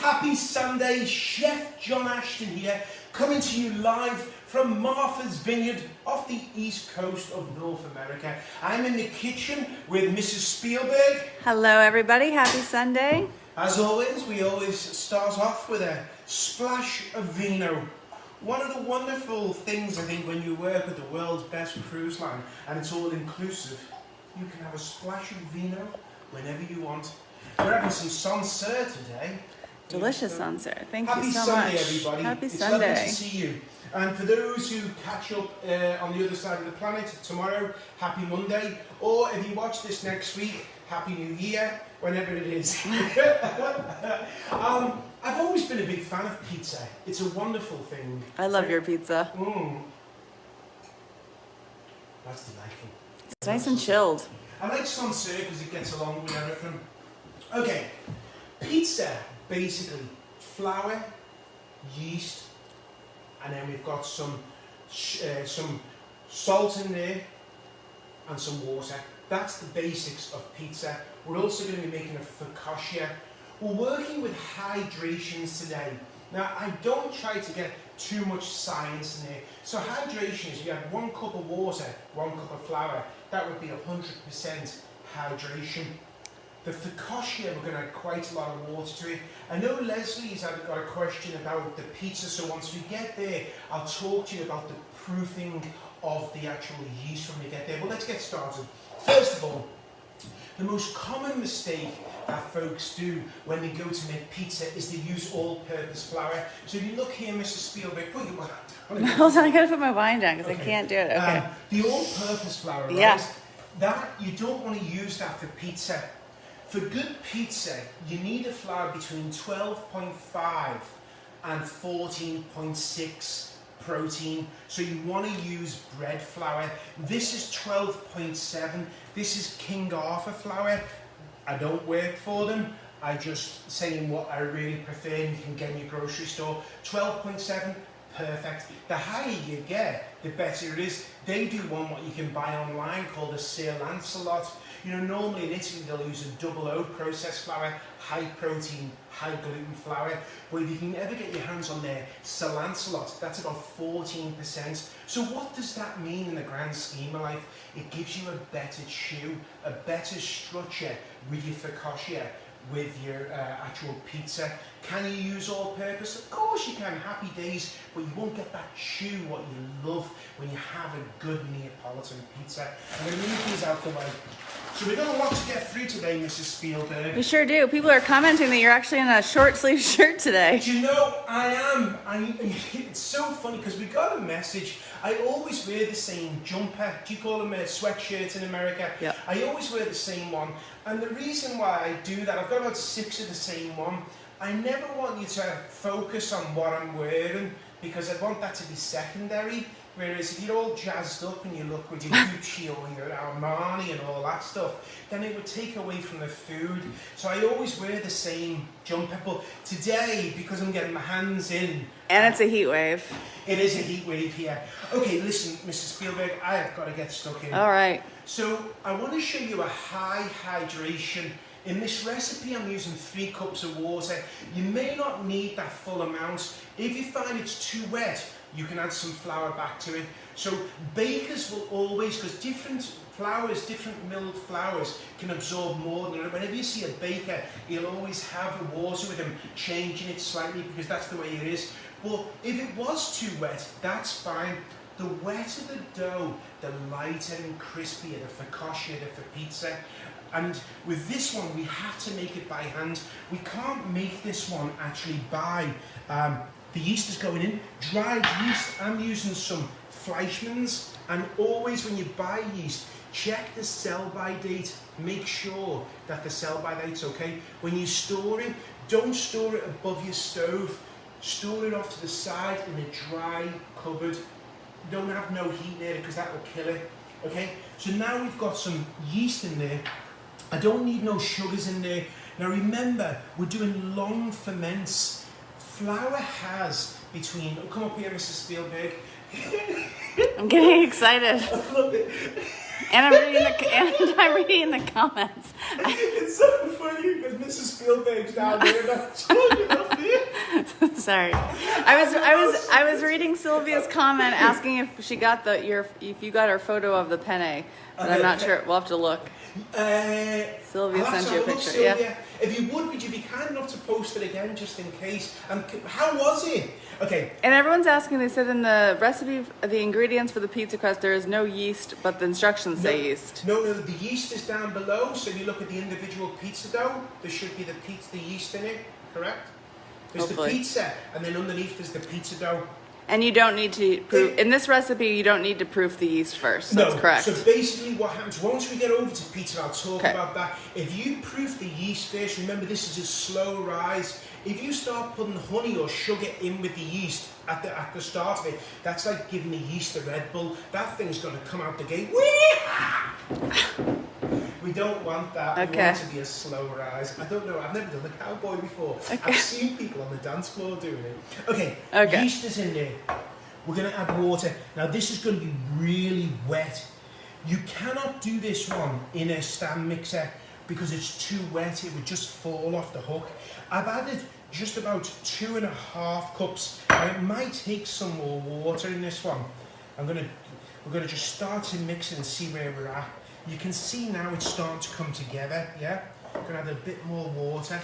Happy Sunday, Chef John Ashton here, coming to you live from Martha's Vineyard off the east coast of North America. I'm in the kitchen with Mrs. Spielberg. Hello everybody, happy Sunday. As always, we always start off with a splash of vino. One of the wonderful things I think when you work with the world's best cruise line and it's all inclusive, you can have a splash of vino whenever you want. We're having some Sancerre today. Delicious Sancerre. Thank Happy you so Sunday, much. everybody. Happy it's Sunday. lovely to see you. And for those who catch up on the other side of the planet tomorrow, happy Monday. Or if you watch this next week, happy New Year, whenever it is. I've always been a big fan of pizza. It's a wonderful thing. I love your pizza. That's delightful. It's nice and chilled. I like Sancerre because it gets along with everything. Okay, pizza, basically flour, yeast, and then we've got some salt in there and some water. That's the basics of pizza. We're also going to be making a focaccia. We're working with hydrations today. Now, I don't try to get too much science in there. So hydration is, you have 1 cup of water, 1 cup of flour. That would be 100% hydration. The focaccia, we're going to add quite a lot of water to it. I know Leslie's got a question about the pizza, so once we get there, I'll talk to you about the proofing of the actual yeast when we get there. But let's get started. First of all, the most common mistake that folks do when they go to make pizza is they use all-purpose flour. So if you look here, Mrs. Spielberg, put your wine down. Hold on, I gotta put my wine down because I can't do it. Okay. The all-purpose flour, right? Yeah. That, you don't want to use that for pizza. For good pizza, you need a flour between 12.5 and 14.6 protein, so you want to use bread flour. This is 12.7. This is King Arthur flour. I don't work for them. I just saying what I really prefer, and you can get in your grocery store. 12.7, perfect. The higher you get, the better it is. They do one what you can buy online called a Sir Lancelot. You know, normally in Italy they'll use a double O processed flour, high protein, high gluten flour. But if you can ever get your hands on their Sir Lancelot, that's about 14%. So what does that mean in the grand scheme of life? It gives you a better chew, a better structure with your focaccia, with your actual pizza. Can you use all-purpose? Of course you can, happy days, but you won't get that chew what you love when you have a good Neapolitan pizza. I'm going to move these out the way. So we've got a lot to get through today, Mrs. Spielberg. We sure do. People are commenting that you're actually in a short sleeve shirt today. Do you know, I am. It's so funny because we got a message. I always wear the same jumper. Do you call them a sweatshirt in America? Yeah. I always wear the same one. And the reason why I do that, I've got about 6 of the same one. I never want you to focus on what I'm wearing because I want that to be secondary. Whereas if you're all jazzed up and you look with your Gucci or your Armani and all that stuff, then it would take away from the food. So I always wear the same jumper. But today, because I'm getting my hands in... And it's a heat wave. It is a heat wave here. Okay, listen, Mrs. Spielberg, I have got to get stuck in. All right. So I want to show you a high hydration. In this recipe, I'm using 3 cups of water. You may not need that full amount. If you find it's too wet, you can add some flour back to it. So bakers will always, because different flours, different milled flours can absorb more than, whenever you see a baker, he'll always have the water with him, changing it slightly because that's the way it is. But if it was too wet, that's fine. The wetter the dough, the lighter and crispier the focaccia, the pizza. And with this one, we have to make it by hand. We can't make this one actually by, the yeast is going in, dried yeast. I'm using some Fleischmann's, and always when you buy yeast, check the sell-by date. Make sure that the sell-by date's okay. When you store it, don't store it above your stove. Store it off to the side in a dry cupboard. Don't have no heat near it because that will kill it. Okay, so now we've got some yeast in there. I don't need no sugars in there. Now remember, we're doing long ferments. Flour has between, come up here, Mrs. Spielberg. I'm getting excited. I love it. And I'm reading the comments. It's so funny because Mrs. Spielberg's down there and I'm talking up here. Sorry, I was reading Sylvia's comment asking if she got if you got her photo of the penne, but I'm not sure. We'll have to look. Sylvia sent you a picture. Sylvia. Yeah. If would you be kind enough to post it again just in case? And how was it? Okay. And everyone's asking. They said in the recipe, the ingredients for the pizza crust, there is no yeast, but the instructions say yeast. No, the yeast is down below. So if you look at the individual pizza dough, there should be the yeast in it. Correct? There's Hopefully. the pizza, and then underneath there's the pizza dough. And you don't need to proof in this recipe. You don't need to proof the yeast first. That's correct. So basically, what happens once we get over to pizza, I'll talk about that. If you proof the yeast first, remember this is a slow rise. If you start putting honey or sugar in with the yeast at the start of it, that's like giving the yeast a Red Bull. That thing's going to come out the gate. We don't want that. We want it to be a slow rise. I don't know. I've never done the cowboy before. I've seen people on the dance floor doing it. Okay. Yeast is in there. We're going to add water. Now this is going to be really wet. You cannot do this one in a stand mixer because it's too wet. It would just fall off the hook. I've added just about 2.5 cups. And it might take some more water in this one. We're going to just start to mix it and see where we're at. You can see now it's starting to come together, yeah? I'm going to add a bit more water.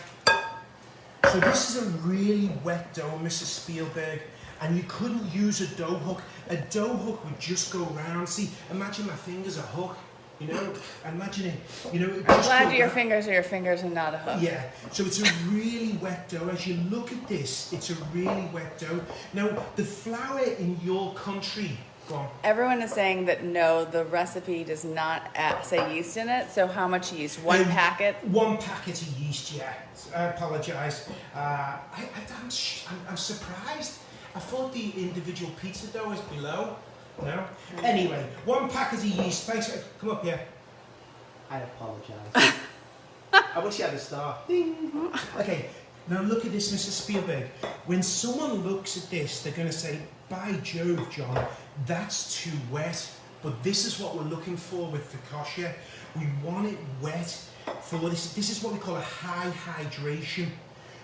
So this is a really wet dough, Mrs. Spielberg, and you couldn't use a dough hook. A dough hook would just go round. See, imagine my finger's a hook, you know? Imagine it, you know. I'm glad your fingers are your fingers and not a hook. Yeah, so it's a really wet dough. As you look at this, it's a really wet dough. Now, the flour in your country, everyone is saying that no, the recipe does not say yeast in it. So how much yeast? One packet? 1 packet of yeast, yeah. I apologise. I'm surprised. I thought the individual pizza dough was below. No? Anyway, 1 packet of yeast. Thanks. Come up here. I apologise. I wish you had a star. Ding. Okay, now look at this, Mrs. Spielberg. When someone looks at this, they're going to say, by Jove, John, that's too wet. But this is what we're looking for with focaccia. We want it wet for this. This is what we call a high hydration.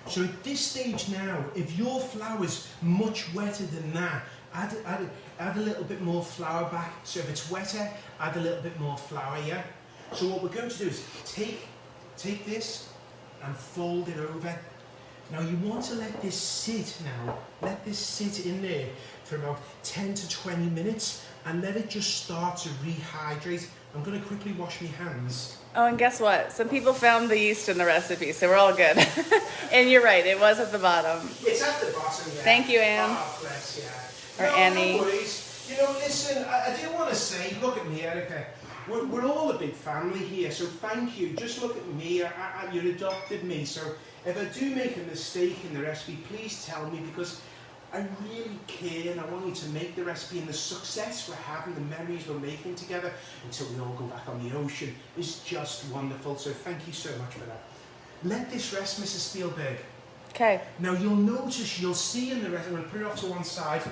So at this stage now, if your flour's much wetter than that, add a little bit more flour back. So if it's wetter, add a little bit more flour, yeah? So what we're going to do is take this and fold it over. Now you want to let this sit now. Let this sit in there for about 10 to 20 minutes and let it just start to rehydrate. I'm going to quickly wash my hands. Oh, and guess what? Some people found the yeast in the recipe, so we're all good. And you're right, it was at the bottom. It's at the bottom, yeah. Thank you, Anne. Oh, bless, yeah. Or Annie. No worries. You know, listen, I do want to say, look at me, Erica. We're all a big family here, so thank you. Just look at me. You adopted me, so if I do make a mistake in the recipe, please tell me, because I really care and I want you to make the recipe, and the success we're having, the memories we're making together until we all go back on the ocean is just wonderful. So thank you so much for that. Let this rest, Mrs. Spielberg. Okay. Now you'll notice, you'll see in the recipe, I'm going to put it off to one side.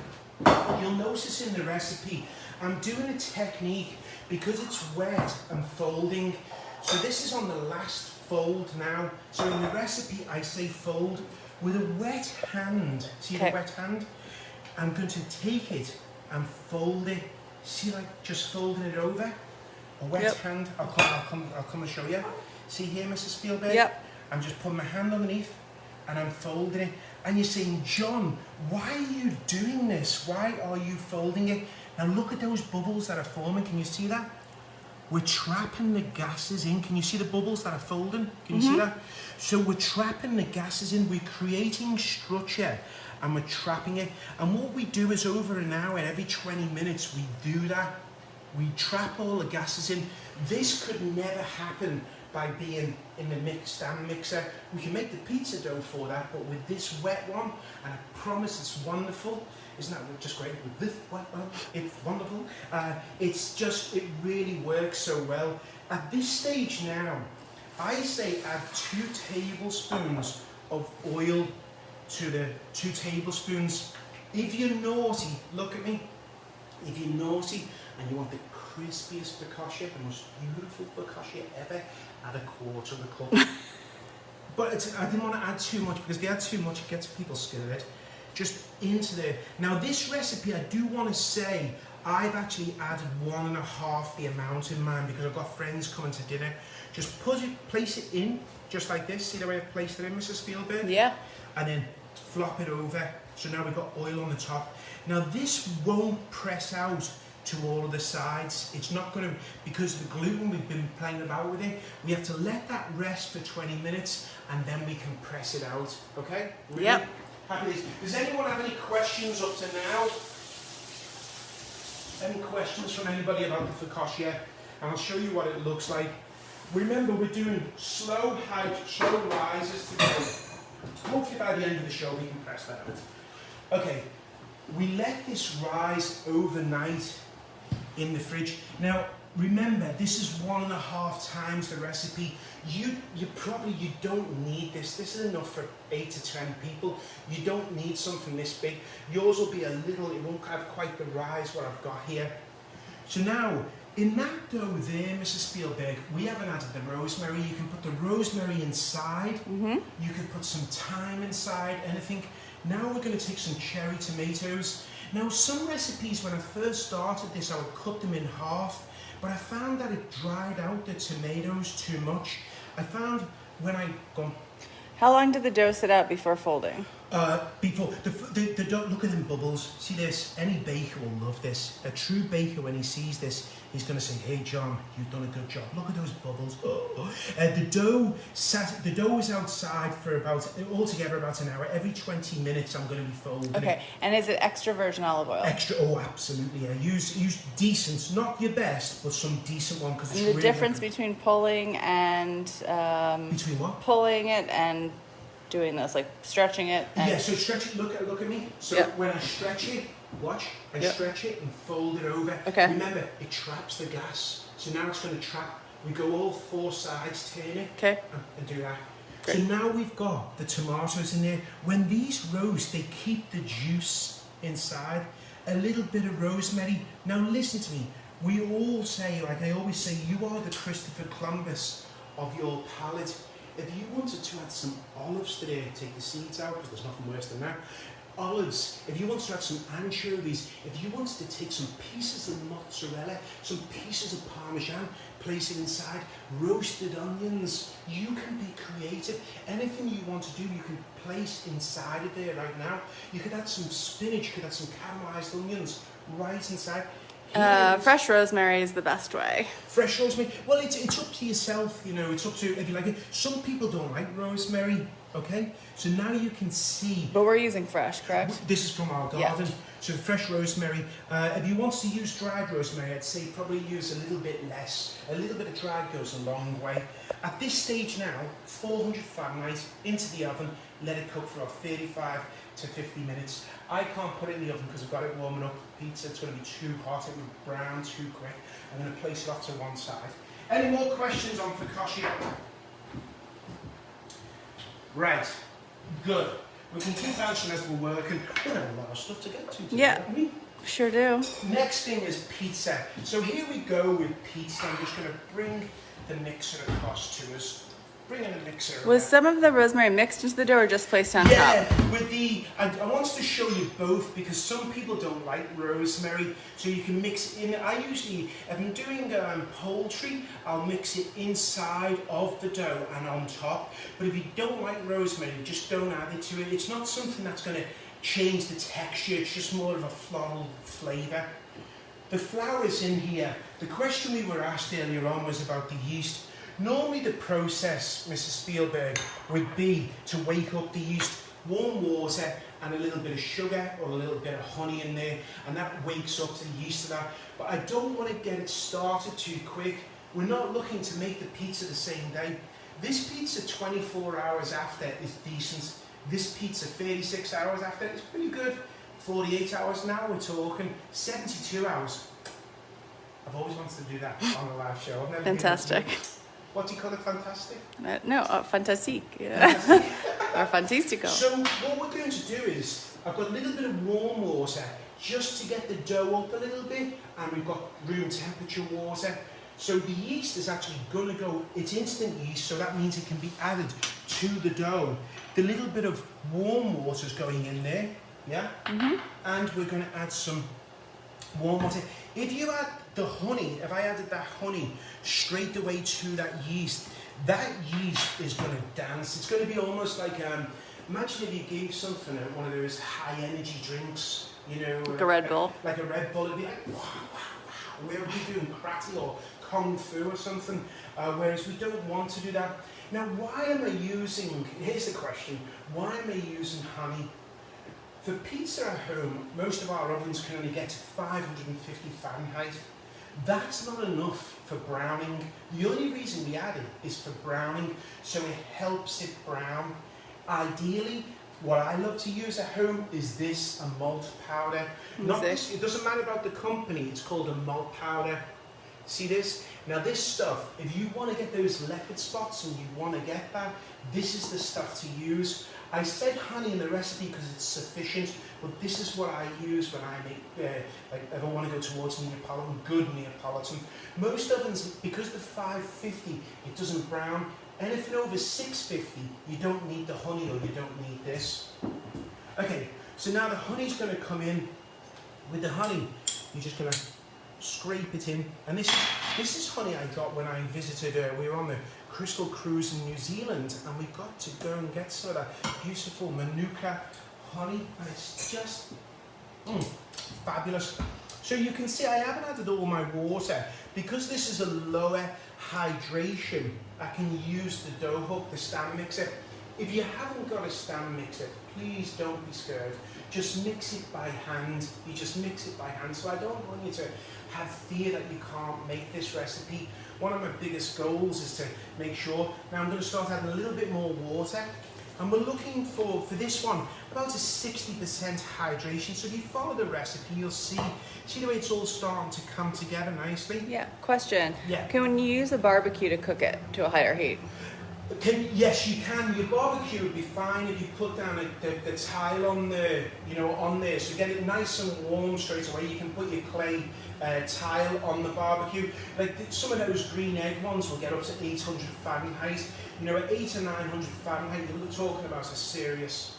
You'll notice in the recipe, I'm doing a technique because it's wet and folding. So this is on the last fold now. So in the recipe, I say fold. With a wet hand, see the wet hand? I'm going to take it and fold it. See, like just folding it over? A wet hand. I'll come and show you. See here, Mrs. Spielberg? Yep. I'm just putting my hand underneath and I'm folding it. And you're saying, John, why are you doing this? Why are you folding it? Now look at those bubbles that are forming. Can you see that? We're trapping the gases in. Can you see the bubbles that are folding? Can you see that? So we're trapping the gases in. We're creating structure and we're trapping it. And what we do is over an hour, every 20 minutes, we do that. We trap all the gases in. This could never happen by being in the stand mixer. We can make the pizza dough for that, but with this wet one, and I promise it's wonderful. Isn't that just great? With this wet one, it's wonderful. It really works so well. At this stage now, I say add 2 tablespoons of oil to the 2 tablespoons. If you're naughty, look at me. If you're naughty, and you want the crispiest focaccia, the most beautiful focaccia ever, add a quarter of a cup. But I didn't want to add too much, because if you add too much, it gets people scared. Just into there. Now this recipe, I do want to say, I've actually added 1.5 the amount in mine, because I've got friends coming to dinner. Just place it in, just like this. See the way I've placed it in, Mrs. Spielberg? Yeah. And then flop it over. So now we've got oil on the top. Now this won't press out to all of the sides. It's not going to, because of the gluten, we've been playing about with it. We have to let that rest for 20 minutes, and then we can press it out. Okay? Really? Yep. Happy days. Does anyone have any questions up to now? Any questions from anybody about the focaccia? And I'll show you what it looks like. Remember, we're doing slow rises today. Hopefully by the end of the show we can press that out. Okay, we let this rise overnight in the fridge. Now, remember, this is 1.5 times the recipe. You don't need this. This is enough for 8 to 10 people. You don't need something this big. Yours will be a little, it won't have quite the rise what I've got here. So now, in that dough there, Mrs. Spielberg, we haven't added the rosemary. You can put the rosemary inside. You could put some thyme inside, anything. Now we're going to take some cherry tomatoes. Now, some recipes, when I first started this, I would cut them in half. But I found that it dried out the tomatoes too much. I found when I go. How long did the dough sit out before folding? Before the dough, look at them bubbles. See this? Any baker will love this. A true baker, when he sees this, he's going to say, "Hey, John, you've done a good job. Look at those bubbles." The dough was outside for altogether about an hour. Every 20 minutes, I'm going to be folding it. Okay, and is it extra virgin olive oil? Extra, oh, absolutely. I use decent, not your best, but some decent one, because it's the really difference good. between pulling and Between what? Pulling it and doing this, like stretching it. And Yeah, so stretch it. Look at me. So when I stretch it, watch. I stretch it and fold it over. Okay. Remember, it traps the gas. So now it's going to trap. We go all 4 sides, turn it, Okay. and do that. Great. So now we've got the tomatoes in there. When these roast, they keep the juice inside. A little bit of rosemary. Now listen to me. We all say, like I always say, you are the Christopher Columbus of your palate. If you wanted to add some olives today, take the seeds out, because there's nothing worse than that. Olives, if you wanted to add some anchovies, if you wanted to take some pieces of mozzarella, some pieces of parmesan, place it inside, roasted onions, you can be creative. Anything you want to do, you can place inside of there right now. You could add some spinach, you could add some caramelized onions right inside. Fresh rosemary is the best way. Fresh rosemary. Well, it's up to yourself, you know. It's up to if you like it. Some people don't like rosemary. Okay, so now you can see. But we're using fresh, correct? This is from our garden. So fresh rosemary. If you want to use dried rosemary, I'd say probably use a little bit less. A little bit of dried goes a long way. At this stage now, 400 Fahrenheit into the oven. Let it cook for about 35 to 50 minutes. I can't put it in the oven because I've got it warming up. Pizza, it's going to be too hot, it will brown too quick. I'm going to place it off to one side. Any more questions on focaccia? Right, good. We can keep answering as we're working. We've got a lot of stuff to get to today, haven't we? Sure do. Next thing is pizza. So here we go with pizza. I'm just going to bring the mixer across to us. Bring in a mixer. Was some of the rosemary mixed into the dough or just placed on top? Yeah, with I want to show you both because some people don't like rosemary, so you can mix in. I usually, if I'm doing poultry, I'll mix it inside of the dough and on top. But if you don't like rosemary, just don't add it to it. It's not something that's going to change the texture. It's just more of a floral flavour. The flour's in here. The question we were asked earlier on was about the yeast. Normally the process, Mrs. Spielberg, would be to wake up the yeast, warm water and a little bit of sugar or a little bit of honey in there, and that wakes up the yeast to that. But I don't want to get it started too quick. We're not looking to make the pizza the same day. This pizza 24 hours after is decent. This pizza 36 hours after is pretty good. 48 hours now we're talking. 72 hours. I've always wanted to do that on a live show. I've never Fantastic. What do you call it? Fantastic? Fantastique. Yeah. Or fantastico. So what we're going to do is, I've got a little bit of warm water just to get the dough up a little bit, and we've got room temperature water. So the yeast is actually going to go, it's instant yeast, so that means it can be added to the dough. The little bit of warm water is going in there, yeah? And we're going to add some warm water. If you add the honey, if I added that honey straight away to that yeast is going to dance. It's going to be almost like, imagine if you gave something, one of those high energy drinks, you know. Like a Red Bull. Like a Red Bull, it'd be like, wow, wow, wow. We're doing karate or kung fu or something, whereas we don't want to do that. Now, why am I using, here's the question, why am I using honey? For pizza at home, most of our ovens can only get to 550 Fahrenheit. That's not enough for browning. The only reason we add it is for browning, so it helps it brown. Ideally, what I love to use at home is this, a malt powder. Not this, it doesn't matter about the company, it's called a malt powder. See this? Now this stuff, if you want to get those leopard spots and you want to get that, this is the stuff to use. I said honey in the recipe because it's sufficient, but this is what I use when I make, like if I want to go towards Neapolitan, good Neapolitan. Most ovens, because the 550, it doesn't brown. Anything over 650, you don't need the honey or you don't need this. Okay, so now the honey's going to come in. With the honey, you're just going to scrape it in. And this is honey I got when I visited, we were on the Crystal Cruise in New Zealand, and we got to go and get some of that beautiful Manuka honey, and it's just fabulous. So you can see I haven't added all my water. Because this is a lower hydration, I can use the dough hook, the stand mixer. If you haven't got a stand mixer, please don't be scared. Just mix it by hand. You just mix it by hand. So I don't want you to have fear that you can't make this recipe. One of my biggest goals is to make sure. Now I'm going to start adding a little bit more water. And we're looking for this one, about a 60% hydration. So if you follow the recipe, you'll see the way it's all starting to come together nicely? Yeah, question. Yeah. Can you use a barbecue to cook it to a higher heat? Yes, you can. Your barbecue would be fine if you put down the tile on the, on there. So get it nice and warm straight away. You can put your clay tile on the barbecue. Like some of those green egg ones will get up to 800 Fahrenheit. At 800 or 900 Fahrenheit, you're talking about a serious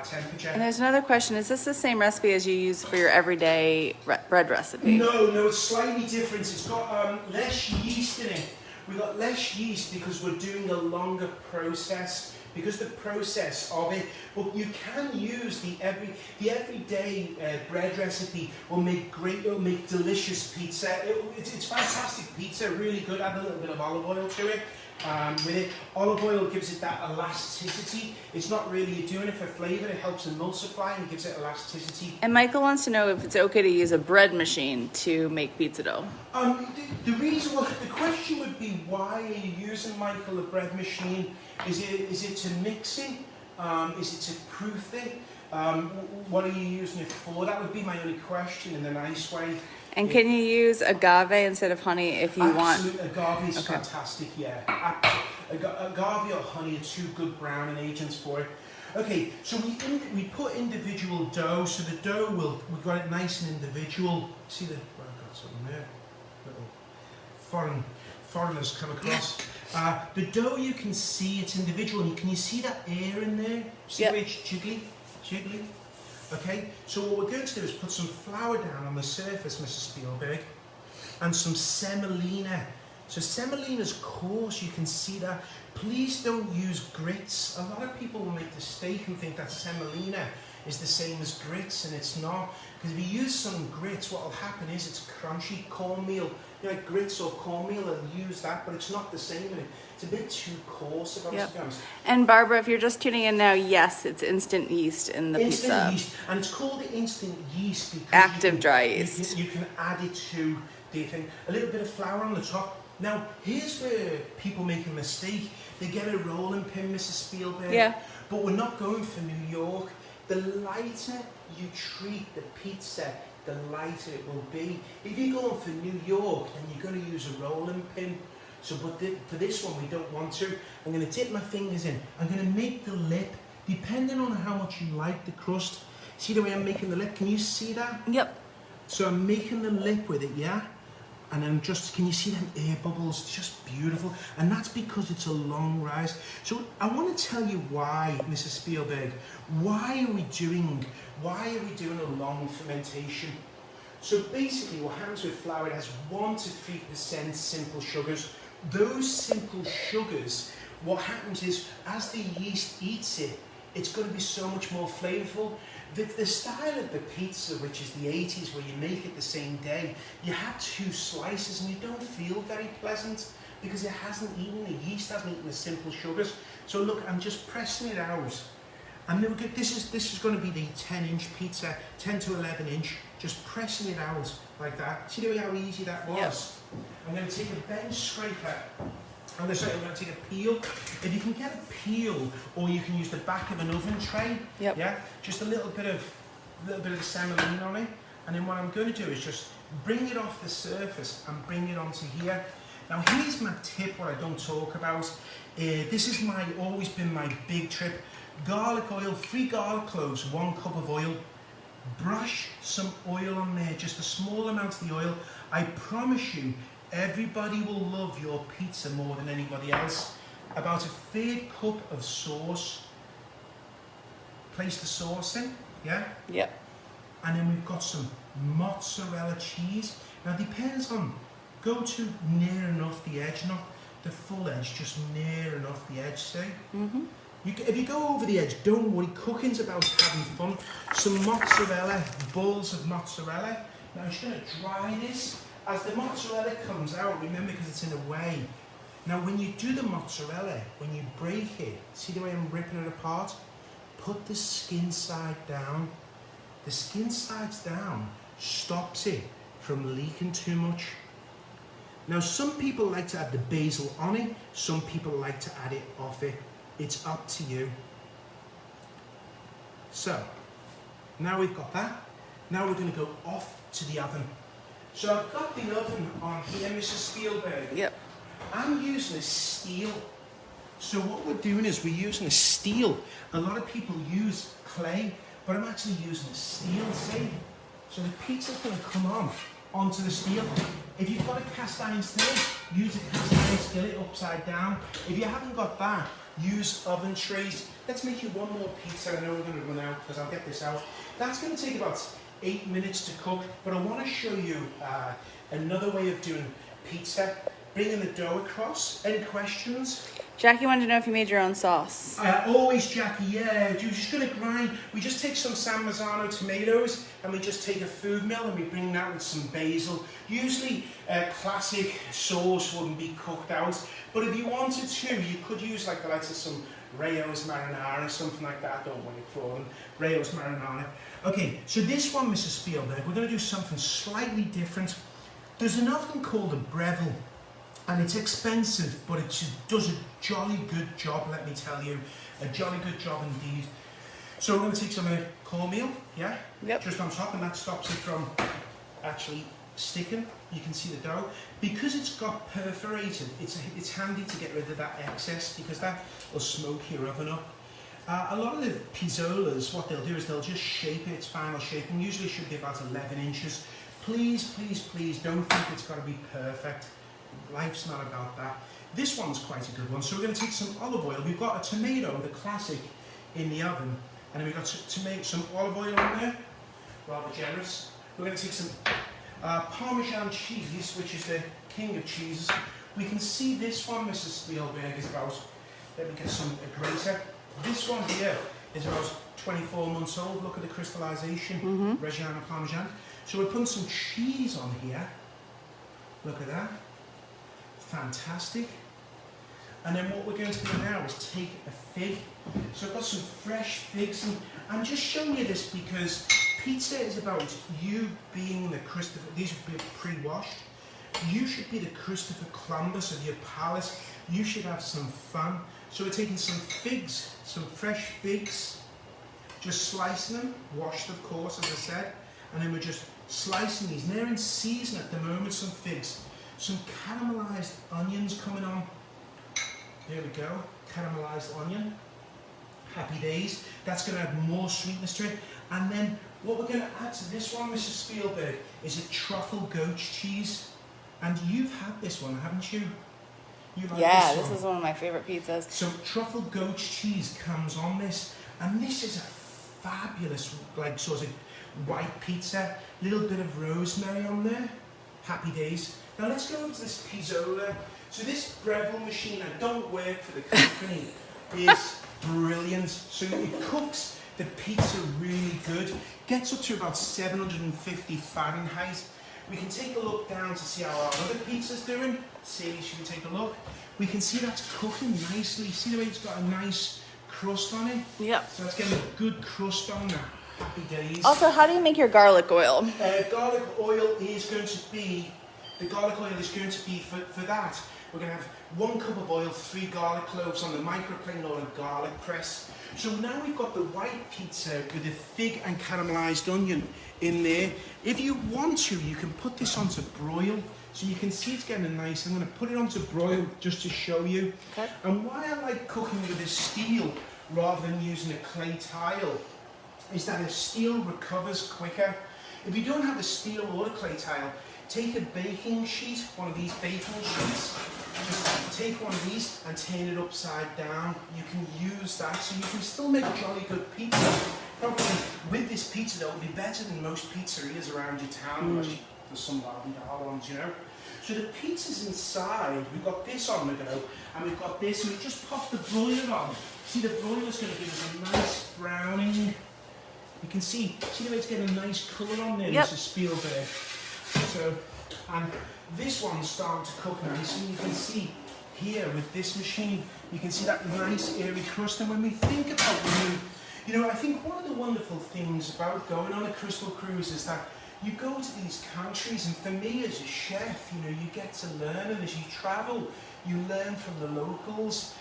temperature. And there's another question. Is this the same recipe as you use for your everyday bread recipe? No, it's slightly different. It's got less yeast in it. We've got less yeast because we're doing a longer process, because the process of it, but you can use the everyday bread recipe will make delicious pizza. It's fantastic pizza, really good. Add a little bit of olive oil to it. With it, olive oil gives it that elasticity. It's not really doing it for flavour, it helps emulsify and gives it elasticity. And Michael wants to know if it's okay to use a bread machine to make pizza dough. The question would be, why are you using, Michael, a bread machine? Is it to mix it? Is it to proof it? What are you using it for? That would be my only question in a nice way. And can you use agave instead of honey if you want? Absolutely, agave is fantastic, yeah. Agave or honey are two good browning agents for it. Okay, so we put individual dough, so the dough we've got it nice and individual. See I've got something there. Little foreigners come across. The dough, you can see it's individual. And can you see that air in there? See where it's jiggly? Okay, so what we're going to do is put some flour down on the surface, Mrs. Spielberg, and some semolina. So semolina's coarse, you can see that. Please don't use grits. A lot of people will make the mistake and think that semolina is the same as grits, and it's not. Because if you use some grits, what will happen is it's crunchy. Cornmeal, like grits or cornmeal, they'll use that, but it's not the same. It's a bit too coarse, if I was to be honest. And Barbara, if you're just tuning in now, yes, it's instant yeast in the pizza. Instant yeast, and it's called instant yeast because active dry yeast. You can add it to the thing. A little bit of flour on the top. Now, here's where people make a mistake. They get a rolling pin, Mrs. Spielberg. Yeah. But we're not going for New York. The lighter you treat the pizza, the lighter it will be. If you're going for New York, then you're going to use a rolling pin. So, but for this one, we don't want to. I'm going to dip my fingers in. I'm going to make the lip, depending on how much you like the crust. See the way I'm making the lip? Can you see that? Yep. So I'm making the lip with it, yeah? And then just, can you see them air bubbles? It's just beautiful. And that's because it's a long rise. So I want to tell you why, Mrs. Spielberg, why are we doing a long fermentation? So basically what happens with flour, it has 1 to 3% simple sugars. Those simple sugars, what happens is, as the yeast eats it, it's going to be so much more flavorful. The style of the pizza, which is the 80s, where you make it the same day, you have 2 slices and you don't feel very pleasant because it hasn't eaten, the yeast hasn't eaten the simple sugars. So look, I'm just pressing it out. And then this is going to be the 10-inch pizza, 10 to 11 inch, just pressing it out like that. See how easy that was? Yep. I'm going to take a bench scraper. I'm going to take a peel. If you can get a peel, or you can use the back of an oven tray. Yep. Yeah, just a little bit of semolina on it. And then what I'm going to do is just bring it off the surface and bring it onto here. Now here's my tip, what I don't talk about. This is always been my big trip. Garlic oil, 3 garlic cloves, 1 cup of oil. Brush some oil on there, just a small amount of the oil. I promise you, everybody will love your pizza more than anybody else. About a 1/3 cup of sauce. Place the sauce in, yeah? Yep. And then we've got some mozzarella cheese. Now it depends on, go to near enough the edge, not the full edge, just near enough the edge, see? Mm-hmm. If you go over the edge, don't worry, cooking's about having fun. Some mozzarella, balls of mozzarella. Now I'm just going to dry this. As the mozzarella comes out, remember, because it's in a way. Now when you do the mozzarella, when you break it, see the way I'm ripping it apart? Put the skin side down. The skin sides down stops it from leaking too much. Now some people like to add the basil on it, some people like to add it off it. It's up to you. So, now we've got that. Now we're going to go off to the oven. So I've got the oven on here, Mrs. Spielberg. Yep. I'm using a steel. So what we're doing is we're using a steel. A lot of people use clay, but I'm actually using a steel, see? So the pizza's going to come onto the steel. If you've got a cast iron skillet, use a cast iron skillet upside down. If you haven't got that, use oven trays. Let's make you one more pizza. I know we're going to run out because I'll get this out. That's going to take about 8 minutes to cook, but I want to show you another way of doing pizza. Bringing the dough across. Any questions? Jackie wanted to know if you made your own sauce. Always, Jackie, yeah. You're just going to grind. We just take some San Marzano tomatoes and we just take a food mill and we bring that with some basil. Usually classic sauce wouldn't be cooked out, but if you wanted to, you could use like the likes of some Rayo's marinara, something like that. Don't wait for them. Rayo's marinara. Okay, so this one, Mrs. Spielberg, we're going to do something slightly different. There's an oven called a Breville. And it's expensive, but it does a jolly good job, let me tell you. A jolly good job indeed. So we're going to take some cornmeal, yeah? Yep. Just on top, and that stops it from actually sticking. You can see the dough. Because it's got perforated, it's handy to get rid of that excess, because that will smoke your oven up. A lot of the pizzolas, what they'll do is they'll just shape it, its final shape, and usually it should be about 11 inches. Please, please, please don't think it's got to be perfect. Life's not about that. This one's quite a good one. So we're going to take some olive oil. We've got a tomato, the classic, in the oven. And then we've got some olive oil on there. Rather generous. We're going to take some Parmesan cheese, which is the king of cheeses. We can see this one, Mrs. Spielberg, is about, let me get a grater. This one here is about 24 months old. Look at the crystallization. Reggiano Parmesan. So we're putting some cheese on here. Look at that. Fantastic. And then what we're going to do now is take a fig. So I've got some fresh figs, and I'm just showing you this because pizza is about you being the Christopher, these would be pre-washed. You should be the Christopher Columbus of your palate. You should have some fun. So we're taking some figs, some fresh figs, just slicing them, washed of course, as I said, and then we're just slicing these. And they're in season at the moment, some figs. Some caramelized onions coming on. There we go, caramelized onion. Happy days. That's going to add more sweetness to it. And then what we're going to add to this one, Mrs. Spielberg, is a truffle goat cheese. And you've had this one, haven't you? Yeah, this is one of my favorite pizzas. So truffle goat cheese comes on this, and this is a fabulous, like, sort of white pizza. Little bit of rosemary on there. Happy days. Now let's go over to this pizzola. So this Breville machine, that don't work for the company, is brilliant. So it cooks the pizza really good. Gets up to about 750 Fahrenheit. We can take a look down to see how our other pizza's doing. See, should we take a look? We can see that's cooking nicely. See the way it's got a nice crust on it? Yep. So it's getting a good crust on there. Happy days. Also, how do you make your garlic oil? Garlic oil is going to be, for that. We're going to have 1 cup of oil, 3 garlic cloves on the microplane or a garlic press. So now we've got the white pizza with the fig and caramelized onion in there. If you want to, you can put this onto broil. So you can see it's getting a nice, I'm going to put it onto broil just to show you. Okay. And why I like cooking with a steel rather than using a clay tile is that a steel recovers quicker. If you don't have a steel or a clay tile, take a baking sheet, one of these baking sheets, just take one of these and turn it upside down. You can use that, so you can still make jolly good pizza. Probably with this pizza, that will be better than most pizzerias around your town, unless there's some $1 ones, you know. So the pizza's inside, we've got this on the go, and we've got this, and we just pop the broiler on. See, the broiler's going to give us a nice browning. You can see the way it's getting a nice colour on there, Mrs. Spielberg. So, and this one's starting to cook nicely. You can see here with this machine, you can see that nice airy crust. And when we think about I think one of the wonderful things about going on a Crystal Cruise is that you go to these countries, and for me as a chef, you get to learn, and as you travel, you learn from the locals.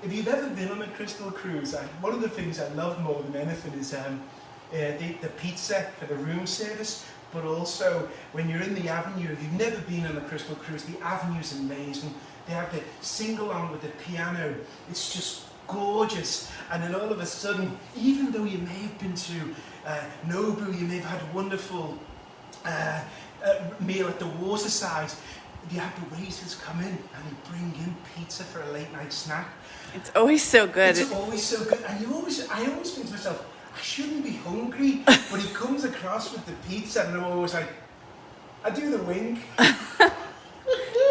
If you've ever been on a Crystal Cruise, one of the things I love more than anything is the pizza for the room service, but also when you're in the Avenue. If you've never been on a Crystal Cruise, the Avenue's amazing. They have the sing-along with the piano. It's just gorgeous. And then all of a sudden, even though you may have been to Nobu, you may have had a wonderful meal at the waterside, you have the waiters come in and they bring in pizza for a late night snack. It's always so good. It's always so good. And I always think to myself, I shouldn't be hungry, but he comes across with the pizza and I'm always like, I do the wink.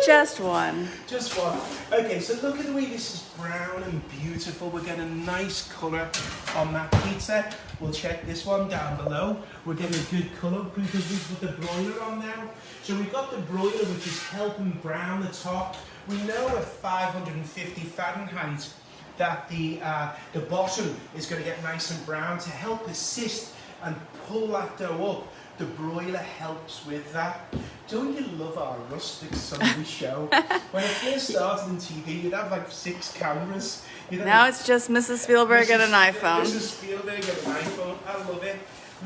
Just one. Just one. Okay, so look at the way this is brown and beautiful. We're getting a nice colour on that pizza. We'll check this one down below. We're getting a good colour because we've put the broiler on now. So we've got the broiler, which is helping brown the top. We know at 550 Fahrenheit that the bottom is going to get nice and brown. To help assist and pull that dough up, the broiler helps with that. Don't you love our rustic Sunday show? When I first started in TV, you'd have like 6 cameras. Now it's just Mrs. Spielberg and an iPhone. Mrs. Spielberg and an iPhone. I love it.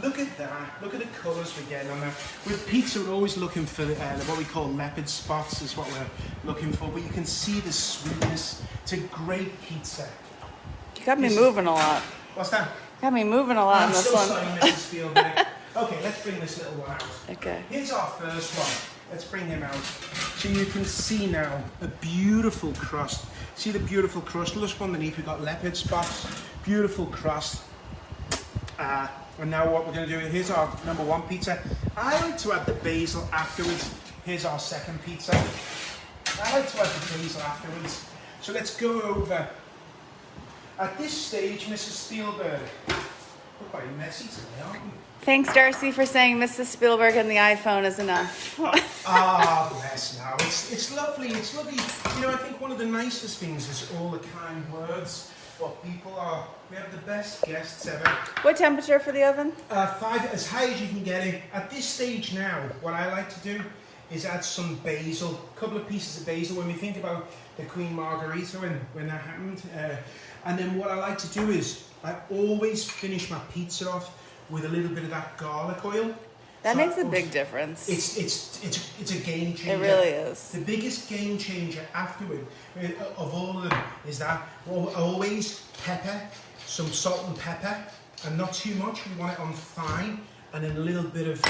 Look at that. Look at the colours we're getting on there. With pizza, we're always looking for what we call leopard spots is what we're looking for. But you can see the sweetness. It's a great pizza. You got me moving a lot. What's that? Got me moving a lot on this one. I'm so sorry, Mrs. Spielberg. Okay, let's bring this little one out. Okay. Here's our first one. Let's bring him out. So you can see now a beautiful crust. See the beautiful crust? Look underneath, we've got leopard spots. Beautiful crust. And now what we're going to do, here's our number 1 pizza. I like to add the basil afterwards. Here's our second pizza. I like to add the basil afterwards. So let's go over. At this stage, Mrs. Spielberg, we're quite messy today, aren't we? Thanks, Darcy, for saying Mrs. Spielberg and the iPhone is enough. Bless now. It's lovely. It's lovely. I think one of the nicest things is all the kind words. What people are. We have the best guests ever. What temperature for the oven? 5, as high as you can get it. At this stage now, what I like to do is add some basil. A couple of pieces of basil when we think about the Queen Margarita when that happened. And then what I like to do is I always finish my pizza off with a little bit of that garlic oil. That makes a big difference. It's a game changer. It really is. The biggest game changer afterward of all of them is that always pepper. some salt and pepper, and not too much. We want it on fine, and then a little bit of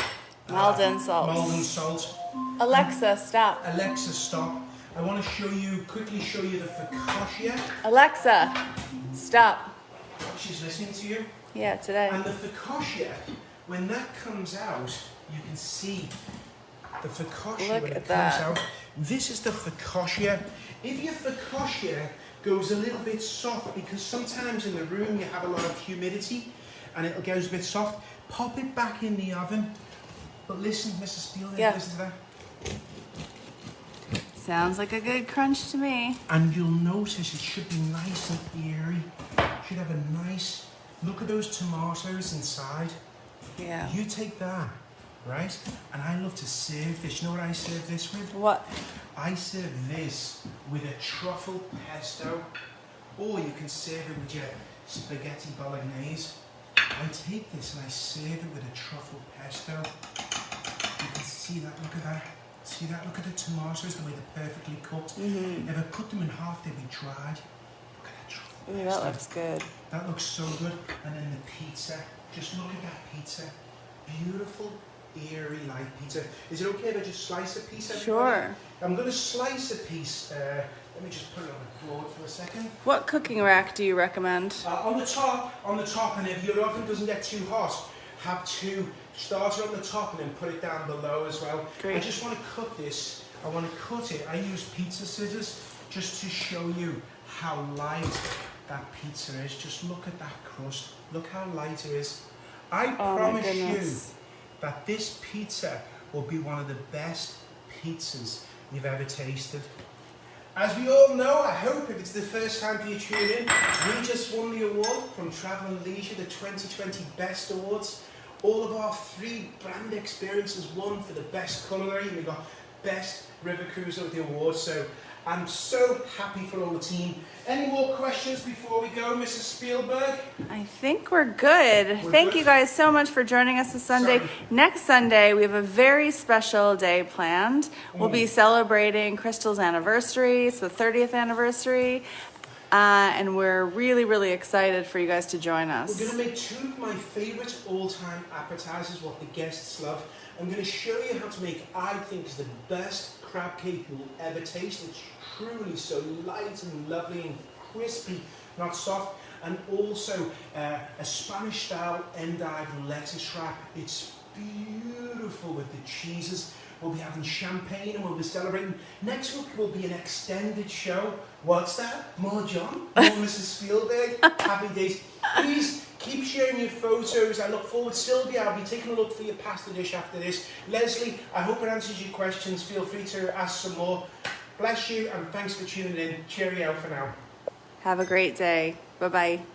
Maldon salt. Maldon salt. Alexa, stop. Alexa, stop. I want to quickly show you the focaccia. Alexa, stop. She's listening to you. Yeah, today. And the focaccia, when that comes out, you can see the focaccia Look when at it that. comes out. This is the focaccia. If your focaccia goes a little bit soft, because sometimes in the room you have a lot of humidity and it goes a bit soft, pop it back in the oven. But listen, Mrs. Spielberg, listen to that. Sounds like a good crunch to me. And you'll notice it should be nice and airy. Should have a nice, look at those tomatoes inside. Yeah. You take that, right? And I love to serve this. You know what I serve this with? What? I serve this with a truffle pesto, or you can serve it with your spaghetti bolognese. I take this and I serve it with a truffle pesto. You can see that, look at that. See that? Look at the tomatoes, the way they're perfectly cooked. If I cut them in half, they'd be dried. Look at that truffle pesto. That looks good. That looks so good. And then the pizza. Just look at that pizza. Beautiful, airy, light pizza. Is it okay if I just slice a piece? Everybody? Sure. I'm going to slice a piece. Let me just put it on the board for a second. What cooking rack do you recommend? On the top, and if your oven doesn't get too hot, have to start it on the top and then put it down below as well. Great. I just want to cut this. I want to cut it. I use pizza scissors just to show you how light that pizza is. Just look at that crust. Look how light it is. I promise you that this pizza will be one of the best pizzas you've ever tasted. As we all know, I hope if it's the first time for you tuning in, we just won the award from Travel and Leisure, the 2020 Best Awards. All of our 3 brand experiences won for the best culinary, and we got Best River Cruise of the award. So I'm so happy for all the team. Any more questions before we go, Mrs. Spielberg? I think we're good. Thank you guys so much for joining us this Sunday. Sorry. Next Sunday, we have a very special day planned. We'll be celebrating Crystal's anniversary. It's the 30th anniversary. And we're really, really excited for you guys to join us. We're going to make 2 of my favourite all-time appetizers, what the guests love. I'm going to show you how to make, I think, is the best crab cake you'll ever taste. It's truly so light and lovely and crispy, not soft. And also a Spanish-style endive lettuce wrap. It's beautiful with the cheeses. We'll be having champagne and we'll be celebrating. Next week will be an extended show. What's that? More John? More Mrs. Spielberg? Happy days. Please keep sharing your photos. I look forward. Sylvia, I'll be taking a look for your pasta dish after this. Leslie, I hope it answers your questions. Feel free to ask some more. Bless you and thanks for tuning in. Cheerio for now. Have a great day. Bye-bye.